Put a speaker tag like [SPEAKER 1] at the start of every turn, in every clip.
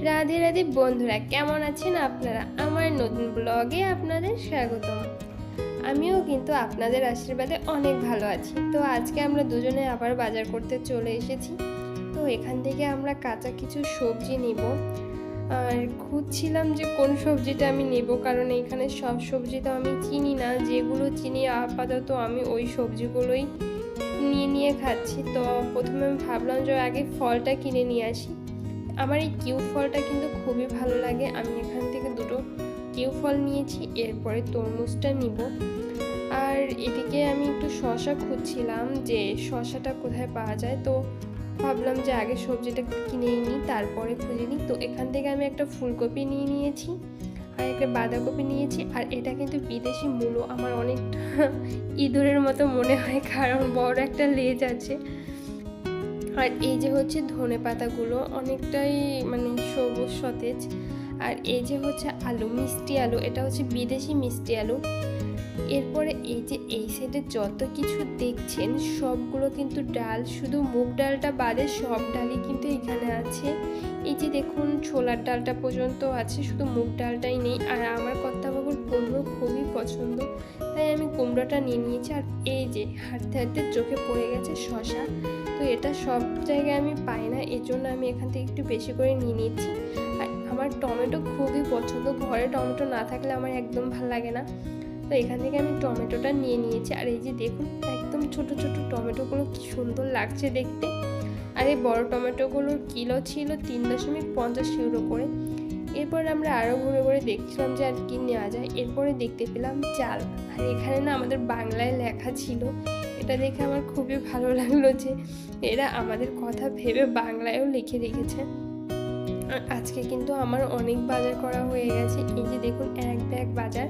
[SPEAKER 1] রাধে রাধে বন্ধুরা, কেমন আছেন আপনারা? আমার নতুন ব্লগে আপনাদের স্বাগতম। আমিও কিন্তু আপনাদের আশীর্বাদে অনেক ভালো আছি। তো আজকে আমরা দুজনে আবার বাজার করতে চলে এসেছি। তো এখান থেকে আমরা কাঁচা কিছু সবজি নিব। আর খুঁজছিলাম যে কোন সবজিটা আমি নেব, কারণ এখানে সব সবজি তো আমি চিনি না। যেগুলো চিনি আপাতত আমি ওই সবজিগুলোই নিয়ে খাচ্ছি। তো প্রথমে আমি ভাবলাম যে আগে ফলটা কিনে নিয়ে আসি। আমার এই কিউ ফলটা কিন্তু খুবই ভালো লাগে। আমি এখান থেকে দুটো কিউ ফল নিয়েছি, এরপরে তরমুজটা নিব। আর এদিকে আমি একটু শসা খুঁজছিলাম যে শসাটা কোথায় পাওয়া যায়। তো ভাবলাম যে আগে সবজিটা কিনে নিই, তারপরে খুঁজে নিই। তো এখান থেকে আমি একটা ফুলকপি নিয়েছি আর একটা বাঁধাকপি নিয়েছি। আর এটা কিন্তু বিদেশি মূলো, আমার অনেকটা ইঁদুরের মতো মনে হয়, কারণ বড় একটা লেজ আছে। আর এই যে হচ্ছে ধনে পাতাগুলো অনেকটাই মানে সবুজ সতেজ। আর এই যে হচ্ছে আলু, মিষ্টি আলু, এটা হচ্ছে বিদেশি মিষ্টি আলু। এরপরে এই যে এই সাইডে যত কিছু দেখছেন সবগুলো কিন্তু ডাল, শুধু মুগ ডালটা বাদে সব ডালই কিন্তু এখানে আছে। এই যে দেখুন ছোলার ডালটা পর্যন্ত আছে, শুধু মুগ ডালটাই নেই। আর আমার কর্তাবাবুর কুমড়ো খুবই পছন্দ, তাই আমি কুমড়োটা নিয়েছি। আর এই যে হাঁটতে হাঁটতে চোখে পড়ে গেছে শসা। তো এটা সব জায়গায় আমি পাই না, এই জন্য আমি এখান থেকে একটু বেশি করে নিয়েছি। আর আমার টমেটো খুবই পছন্দ, ঘরে টমেটো না থাকলে আমার একদম ভালো লাগে না। তো এখান থেকে আমি টমেটোটা নিয়েছি। আর এই যে দেখুন একদম ছোট ছোট টমেটোগুলো কি সুন্দর লাগছে দেখতে। আর এই বড় টমেটোগুলোর কিলো ছিল 3.50 ইউরো করে। এরপর আমরা আরও ঘুরে ঘুরে দেখছিলাম যে আর কি নেওয়া যায়। এরপরে দেখতে পেলাম চাল। আর এখানে না আমাদের বাংলায় লেখা ছিল, এটা দেখে আমার খুবই ভালো লাগলো যে এরা আমাদের কথা ভেবে বাংলায়ও লিখে রেখেছে। আর আজকে কিন্তু আমার অনেক বাজার করা হয়ে গেছে। এই যে দেখুন এক ব্যাগ বাজার।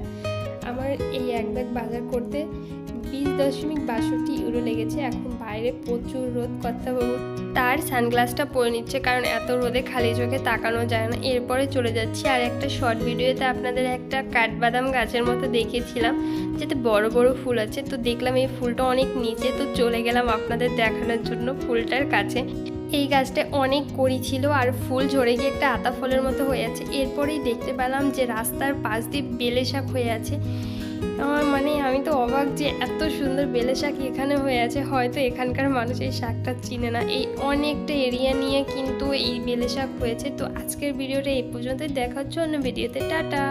[SPEAKER 1] আমার এই এক ব্যাগ বাজার করতে 20.62 ইউরো লেগেছে। এখন বাইরে প্রচুর রোদ, কর্তাবাবু তার সানগ্লাসটা পরে নিচ্ছে, কারণ এত রোদে খালি চোখে তাকানো যায় না। এরপরে চলে যাচ্ছি আর একটা শর্ট ভিডিওতে আপনাদের একটা কাঠবাদাম গাছের মতো দেখিয়েছিলাম, যেতে বড় বড় ফুল আছে। তো দেখলাম এই ফুলটা অনেক নিচে, তো চলে গেলাম আপনাদের দেখানোর জন্য ফুলটার কাছে। এই গাছটা অনেক কড়ি ছিল আর ফুল ঝরে গিয়ে একটা আতা ফলের মতো হয়ে আছে। এরপরেই দেখতে পেলাম যে রাস্তার পাশ দিয়ে বেলে শাক হয়ে আছে। আমার মানে আমি তো অবাক যে এত সুন্দর বেলে শাক এখানে হয়ে আছে। হয়তো এখানকার মানুষ এই শাকটা চিনে না। এই অনেকটা এরিয়া নিয়ে কিন্তু এই বেলে শাক হয়েছে। তো আজকের ভিডিওটা এই পর্যন্ত, দেখা হচ্ছে অন্য ভিডিওতে। টাটা।